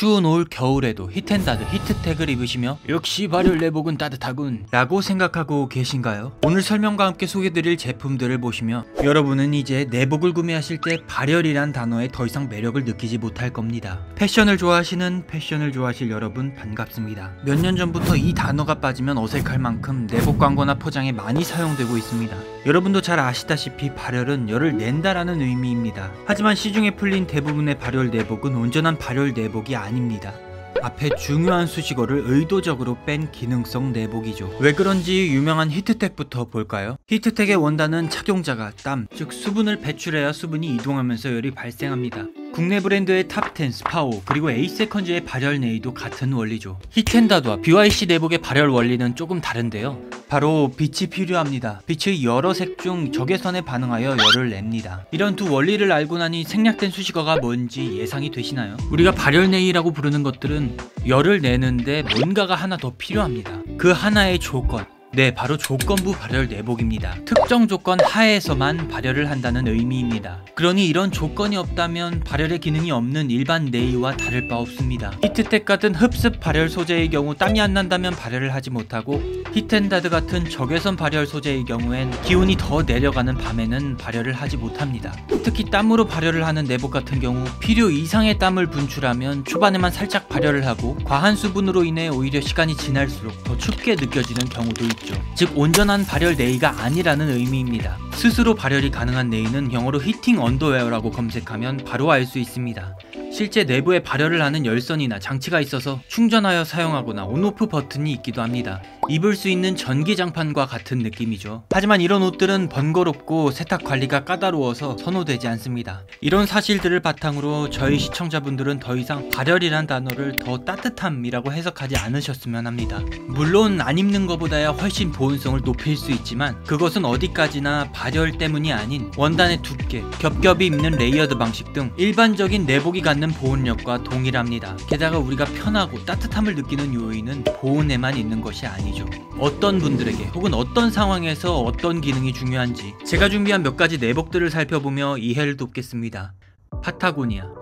추운 올 겨울에도 히트앤다드 히트텍을 입으시며 역시 발열 내복은 따뜻하군 라고 생각하고 계신가요? 오늘 설명과 함께 소개드릴 제품들을 보시며 여러분은 이제 내복을 구매하실 때 발열이란 단어에 더 이상 매력을 느끼지 못할 겁니다. 패션을 좋아하시는 패션을 좋아하실 여러분 반갑습니다. 몇 년 전부터 이 단어가 빠지면 어색할 만큼 내복 광고나 포장에 많이 사용되고 있습니다. 여러분도 잘 아시다시피 발열은 열을 낸다라는 의미입니다. 하지만 시중에 풀린 대부분의 발열 내복은 온전한 발열 내복이 아닙니다. 앞에 중요한 수식어를 의도적으로 뺀 기능성 내복이죠. 왜 그런지 유명한 히트텍부터 볼까요? 히트텍의 원단은 착용자가 땀, 즉 수분을 배출해야 수분이 이동하면서 열이 발생합니다. 국내 브랜드의 탑10, 스파오, 그리고 에이세컨즈의 발열 네이도 같은 원리죠. 히트앤다드와 BYC 내복의 발열 원리는 조금 다른데요. 바로 빛이 필요합니다. 빛의 여러 색 중 적외선에 반응하여 열을 냅니다. 이런 두 원리를 알고 나니 생략된 수식어가 뭔지 예상이 되시나요? 우리가 발열 네이라고 부르는 것들은 열을 내는데 뭔가가 하나 더 필요합니다. 그 하나의 조건, 네, 바로 조건부 발열 내복입니다. 특정 조건 하에서만 발열을 한다는 의미입니다. 그러니 이런 조건이 없다면 발열의 기능이 없는 일반 네이와 다를 바 없습니다. 히트텍 같은 흡습 발열 소재의 경우 땀이 안 난다면 발열을 하지 못하고, 히트앤다드 같은 적외선 발열 소재의 경우엔 기온이 더 내려가는 밤에는 발열을 하지 못합니다. 특히 땀으로 발열을 하는 내복 같은 경우 필요 이상의 땀을 분출하면 초반에만 살짝 발열을 하고 과한 수분으로 인해 오히려 시간이 지날수록 더 춥게 느껴지는 경우도 있죠. 즉 온전한 발열 네이가 아니라는 의미입니다. 스스로 발열이 가능한 네이는 영어로 히팅 언더웨어라고 검색하면 바로 알 수 있습니다. 실제 내부에 발열을 하는 열선이나 장치가 있어서 충전하여 사용하거나 온오프 버튼이 있기도 합니다. 입을 수 있는 전기장판과 같은 느낌이죠. 하지만 이런 옷들은 번거롭고 세탁 관리가 까다로워서 선호되지 않습니다. 이런 사실들을 바탕으로 저희 시청자분들은 더 이상 발열이란 단어를 더 따뜻함이라고 해석하지 않으셨으면 합니다. 물론 안 입는 것보다야 훨씬 보온성을 높일 수 있지만 그것은 어디까지나 발열 때문이 아닌 원단의 두께, 겹겹이 입는 레이어드 방식 등 일반적인 내복이 갖는 보온력과 동일합니다. 게다가 우리가 편하고 따뜻함을 느끼는 요인은 보온에만 있는 것이 아니죠. 어떤 분들에게 혹은 어떤 상황에서 어떤 기능이 중요한지 제가 준비한 몇 가지 내복들을 살펴보며 이해를 돕겠습니다.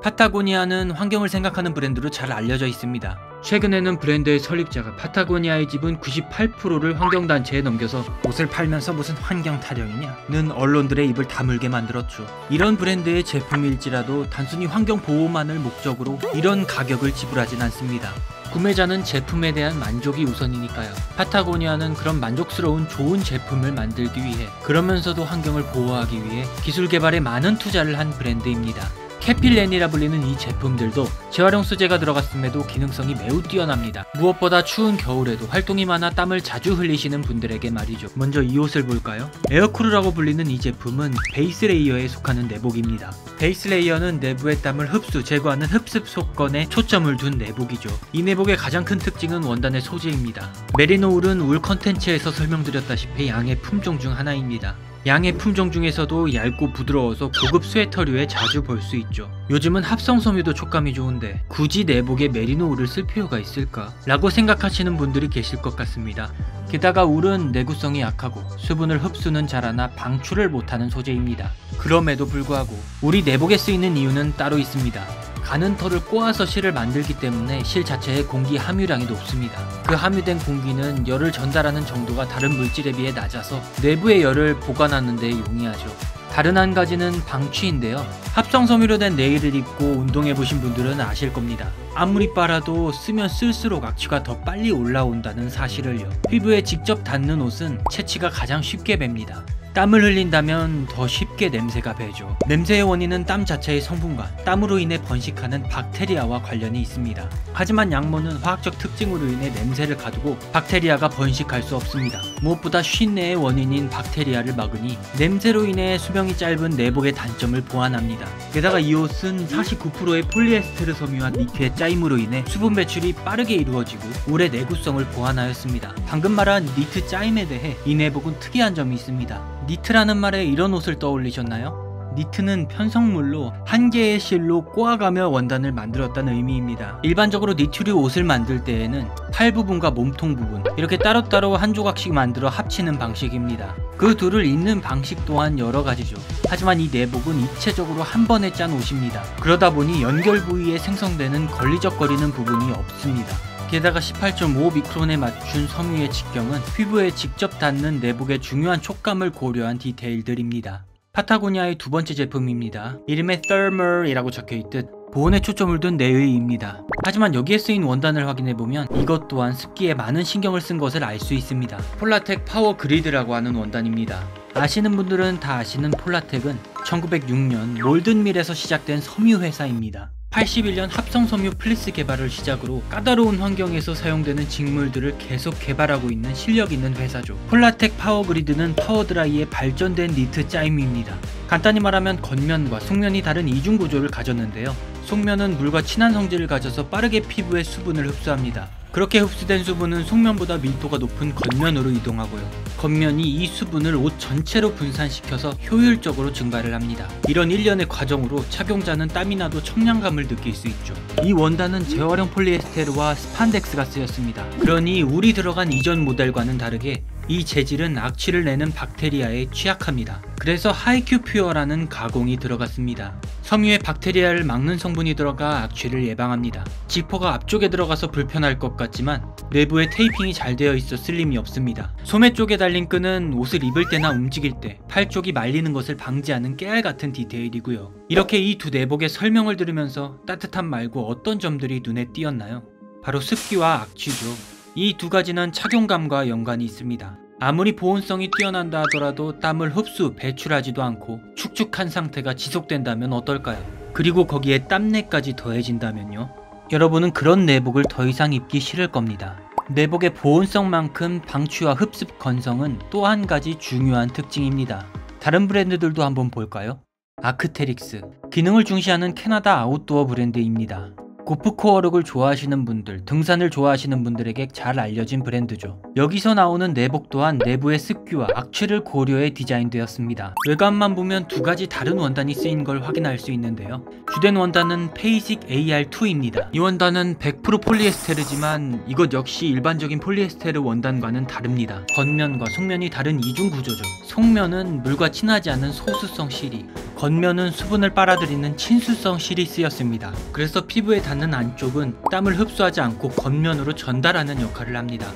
파타고니아는 환경을 생각하는 브랜드로 잘 알려져 있습니다. 최근에는 브랜드의 설립자가 파타고니아의 지분 98%를 환경단체에 넘겨서 옷을 팔면서 무슨 환경 타령이냐는 언론들의 입을 다물게 만들었죠. 이런 브랜드의 제품일지라도 단순히 환경 보호만을 목적으로 이런 가격을 지불하진 않습니다. 구매자는 제품에 대한 만족이 우선이니까요. 파타고니아는 그런 만족스러운 좋은 제품을 만들기 위해, 그러면서도 환경을 보호하기 위해 기술 개발에 많은 투자를 한 브랜드입니다. 캐필렌이라 불리는 이 제품들도 재활용 소재가 들어갔음에도 기능성이 매우 뛰어납니다. 무엇보다 추운 겨울에도 활동이 많아 땀을 자주 흘리시는 분들에게 말이죠. 먼저 이 옷을 볼까요? 에어쿠르라고 불리는 이 제품은 베이스 레이어에 속하는 내복입니다. 베이스 레이어는 내부의 땀을 흡수, 제거하는 흡습 속건에 초점을 둔 내복이죠. 이 내복의 가장 큰 특징은 원단의 소재입니다. 메리노 울은 울 컨텐츠에서 설명드렸다시피 양의 품종 중 하나입니다. 양의 품종 중에서도 얇고 부드러워서 고급 스웨터류에 자주 볼 수 있죠. 요즘은 합성 섬유도 촉감이 좋은데 굳이 내복에 메리노 울을 쓸 필요가 있을까? 라고 생각하시는 분들이 계실 것 같습니다. 게다가 울은 내구성이 약하고 수분을 흡수는 잘하나 방출을 못하는 소재입니다. 그럼에도 불구하고 우리 내복에 쓰이는 이유는 따로 있습니다. 가는 털을 꼬아서 실을 만들기 때문에 실 자체의 공기 함유량이 높습니다. 그 함유된 공기는 열을 전달하는 정도가 다른 물질에 비해 낮아서 내부의 열을 보관하는 데 용이하죠. 다른 한 가지는 방취인데요. 합성 섬유로 된 네일을 입고 운동해보신 분들은 아실 겁니다. 아무리 빨아도 쓰면 쓸수록 악취가 더 빨리 올라온다는 사실을요. 피부에 직접 닿는 옷은 채취가 가장 쉽게 뱄니다. 땀을 흘린다면 더 쉽게 냄새가 배죠. 냄새의 원인은 땀 자체의 성분과 땀으로 인해 번식하는 박테리아와 관련이 있습니다. 하지만 양모는 화학적 특징으로 인해 냄새를 가두고 박테리아가 번식할 수 없습니다. 무엇보다 쉰내의 원인인 박테리아를 막으니 냄새로 인해 수명이 짧은 내복의 단점을 보완합니다. 게다가 이 옷은 49%의 폴리에스테르 섬유와 니트의 짜임으로 인해 수분 배출이 빠르게 이루어지고 울의 내구성을 보완하였습니다. 방금 말한 니트 짜임에 대해 이 내복은 특이한 점이 있습니다. 니트라는 말에 이런 옷을 떠올리셨나요? 니트는 편성물로 한 개의 실로 꼬아가며 원단을 만들었다는 의미입니다. 일반적으로 니트류 옷을 만들 때에는 팔 부분과 몸통 부분 이렇게 따로따로 한 조각씩 만들어 합치는 방식입니다. 그 둘을 잇는 방식 또한 여러 가지죠. 하지만 이 내복은 입체적으로 한 번에 짠 옷입니다. 그러다 보니 연결 부위에 생성되는 걸리적거리는 부분이 없습니다. 게다가 18.5 미크론에 맞춘 섬유의 직경은 피부에 직접 닿는 내복의 중요한 촉감을 고려한 디테일들입니다. 파타고니아의 두 번째 제품입니다. 이름에 Thermal이라고 적혀있듯 보온에 초점을 둔 내의입니다. 하지만 여기에 쓰인 원단을 확인해보면 이것 또한 습기에 많은 신경을 쓴 것을 알 수 있습니다. 폴라텍 파워 그리드라고 하는 원단입니다. 아시는 분들은 다 아시는 폴라텍은 1906년 몰든밀에서 시작된 섬유 회사입니다. 81년 합성섬유 플리스 개발을 시작으로 까다로운 환경에서 사용되는 직물들을 계속 개발하고 있는 실력 있는 회사죠. 폴라텍 파워그리드는 파워드라이의 발전된 니트 짜임입니다. 간단히 말하면 겉면과 속면이 다른 이중 구조를 가졌는데요. 속면은 물과 친한 성질을 가져서 빠르게 피부의 수분을 흡수합니다. 그렇게 흡수된 수분은 속면보다 밀도가 높은 겉면으로 이동하고요. 겉면이 이 수분을 옷 전체로 분산시켜서 효율적으로 증발을 합니다. 이런 일련의 과정으로 착용자는 땀이 나도 청량감을 느낄 수 있죠. 이 원단은 재활용 폴리에스테르와 스판덱스가 쓰였습니다. 그러니 울이 들어간 이전 모델과는 다르게 이 재질은 악취를 내는 박테리아에 취약합니다. 그래서 하이큐퓨어라는 가공이 들어갔습니다. 섬유에 박테리아를 막는 성분이 들어가 악취를 예방합니다. 지퍼가 앞쪽에 들어가서 불편할 것 같지만 내부에 테이핑이 잘 되어 있어 쓸림이 없습니다. 소매 쪽에 달린 끈은 옷을 입을 때나 움직일 때 팔 쪽이 말리는 것을 방지하는 깨알 같은 디테일이고요. 이렇게 이 두 내복의 설명을 들으면서 따뜻함 말고 어떤 점들이 눈에 띄었나요? 바로 습기와 악취죠. 이 두 가지는 착용감과 연관이 있습니다. 아무리 보온성이 뛰어난다 하더라도 땀을 흡수, 배출하지도 않고 축축한 상태가 지속된다면 어떨까요? 그리고 거기에 땀내까지 더해진다면요? 여러분은 그런 내복을 더 이상 입기 싫을 겁니다. 내복의 보온성만큼 방취와 흡습 건성은 또 한 가지 중요한 특징입니다. 다른 브랜드들도 한번 볼까요? 아크테릭스, 기능을 중시하는 캐나다 아웃도어 브랜드입니다. 고프코어룩을 좋아하시는 분들, 등산을 좋아하시는 분들에게 잘 알려진 브랜드죠. 여기서 나오는 내복 또한 내부의 습기와 악취를 고려해 디자인되었습니다. 외관만 보면 두 가지 다른 원단이 쓰인 걸 확인할 수 있는데요. 주된 원단은 페이식 AR2입니다. 이 원단은 100% 폴리에스테르지만 이것 역시 일반적인 폴리에스테르 원단과는 다릅니다. 겉면과 속면이 다른 이중 구조죠. 속면은 물과 친하지 않은 소수성 실이, 겉면은 수분을 빨아들이는 친수성 실이 쓰였습니다. 그래서 피부에 닿는 안쪽은 땀을 흡수하지 않고 겉면으로 전달하는 역할을 합니다.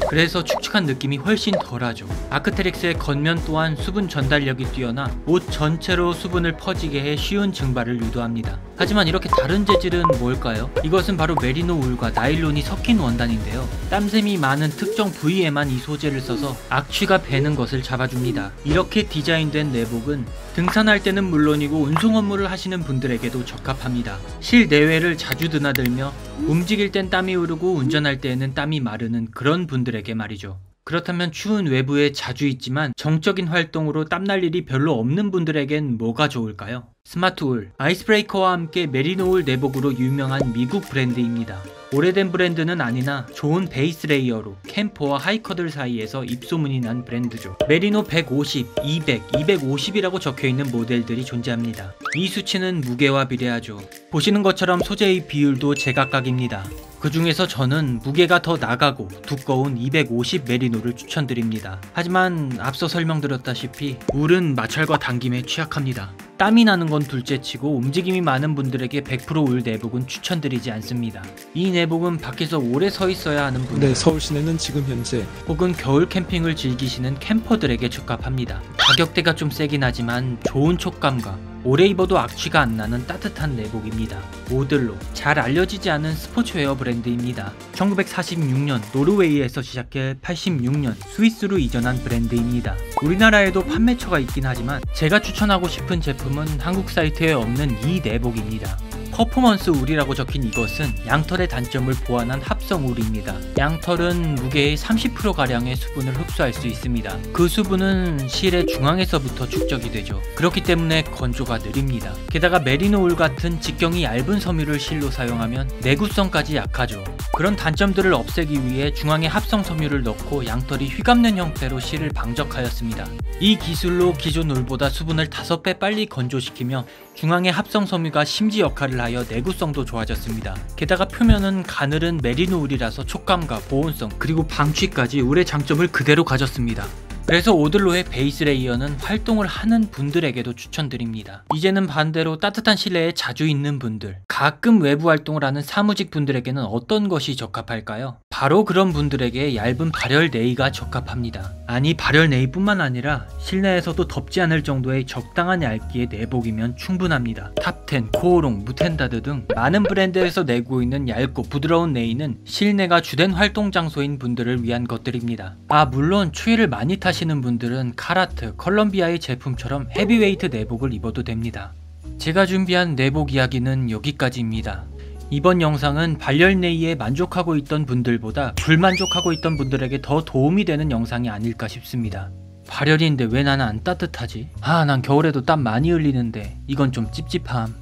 그래서 축축한 느낌이 훨씬 덜하죠. 아크테릭스의 겉면 또한 수분 전달력이 뛰어나 옷 전체로 수분을 퍼지게 해 쉬운 증발을 유도합니다. 하지만 이렇게 다른 재질은 뭘까요? 이것은 바로 메리노 울과 나일론이 섞인 원단인데요. 땀샘이 많은 특정 부위에만 이 소재를 써서 악취가 배는 것을 잡아줍니다. 이렇게 디자인된 내복은 등산할 때는 물론이고 운송 업무를 하시는 분들에게도 적합합니다. 실내외를 자주 드나들며 움직일 땐 땀이 흐르고 운전할 때에는 땀이 마르는 그런 분들에게 말이죠. 그렇다면 추운 외부에 자주 있지만 정적인 활동으로 땀날 일이 별로 없는 분들에겐 뭐가 좋을까요? 스마트울, 아이스브레이커와 함께 메리노울 내복으로 유명한 미국 브랜드입니다. 오래된 브랜드는 아니나 좋은 베이스 레이어로 캠퍼와 하이커들 사이에서 입소문이 난 브랜드죠. 메리노 150, 200, 250이라고 적혀있는 모델들이 존재합니다. 이 수치는 무게와 비례하죠. 보시는 것처럼 소재의 비율도 제각각입니다. 그 중에서 저는 무게가 더 나가고 두꺼운 250 메리노를 추천드립니다. 하지만 앞서 설명드렸다시피 울은 마찰과 당김에 취약합니다. 땀이 나는 건 둘째치고 움직임이 많은 분들에게 100% 울 내복은 추천드리지 않습니다. 이 내복은 밖에서 오래 서 있어야 하는 분들, 서울 시내는 지금 현재 혹은 겨울 캠핑을 즐기시는 캠퍼들에게 적합합니다. 가격대가 좀 세긴 하지만 좋은 촉감과 오래 입어도 악취가 안 나는 따뜻한 내복입니다. 오들로, 잘 알려지지 않은 스포츠웨어 브랜드입니다. 1946년 노르웨이에서 시작해 86년 스위스로 이전한 브랜드입니다. 우리나라에도 판매처가 있긴 하지만 제가 추천하고 싶은 제품은 한국 사이트에 없는 이 내복입니다. 퍼포먼스 울이라고 적힌 이것은 양털의 단점을 보완한 합성 울입니다. 양털은 무게의 30%가량의 수분을 흡수할 수 있습니다. 그 수분은 실의 중앙에서부터 축적이 되죠. 그렇기 때문에 건조가 느립니다. 게다가 메리노 울 같은 직경이 얇은 섬유를 실로 사용하면 내구성까지 약하죠. 그런 단점들을 없애기 위해 중앙에 합성 섬유를 넣고 양털이 휘감는 형태로 실을 방적하였습니다. 이 기술로 기존 울보다 수분을 5배 빨리 건조시키며 중앙의 합성 섬유가 심지 역할을 하여 내구성도 좋아졌습니다. 게다가 표면은 가늘은 메리노 울이라서 촉감과 보온성 그리고 방취까지 울의 장점을 그대로 가졌습니다. 그래서 오들로의 베이스 레이어는 활동을 하는 분들에게도 추천드립니다. 이제는 반대로 따뜻한 실내에 자주 있는 분들, 가끔 외부 활동을 하는 사무직 분들에게는 어떤 것이 적합할까요? 바로 그런 분들에게 얇은 발열 네이가 적합합니다. 아니, 발열 네이뿐만 아니라 실내에서도 덥지 않을 정도의 적당한 얇기의 내복이면 충분합니다. 탑텐, 코오롱, 무텐다드 등 많은 브랜드에서 내고 있는 얇고 부드러운 네이는 실내가 주된 활동 장소인 분들을 위한 것들입니다. 물론 추위를 많이 타시는 분들은 카라트, 컬럼비아의 제품처럼 헤비웨이트 내복을 입어도 됩니다. 제가 준비한 내복 이야기는 여기까지입니다. 이번 영상은 발열 네이에 만족하고 있던 분들보다 불만족하고 있던 분들에게 더 도움이 되는 영상이 아닐까 싶습니다. 발열인데 왜 나는 안 따뜻하지? 난 겨울에도 땀 많이 흘리는데 이건 좀 찝찝함.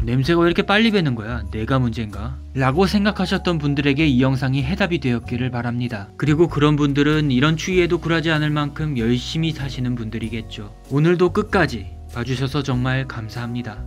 냄새가 왜 이렇게 빨리 배는 거야? 내가 문제인가? 라고 생각하셨던 분들에게 이 영상이 해답이 되었기를 바랍니다. 그리고 그런 분들은 이런 추위에도 굴하지 않을 만큼 열심히 사시는 분들이겠죠. 오늘도 끝까지 봐주셔서 정말 감사합니다.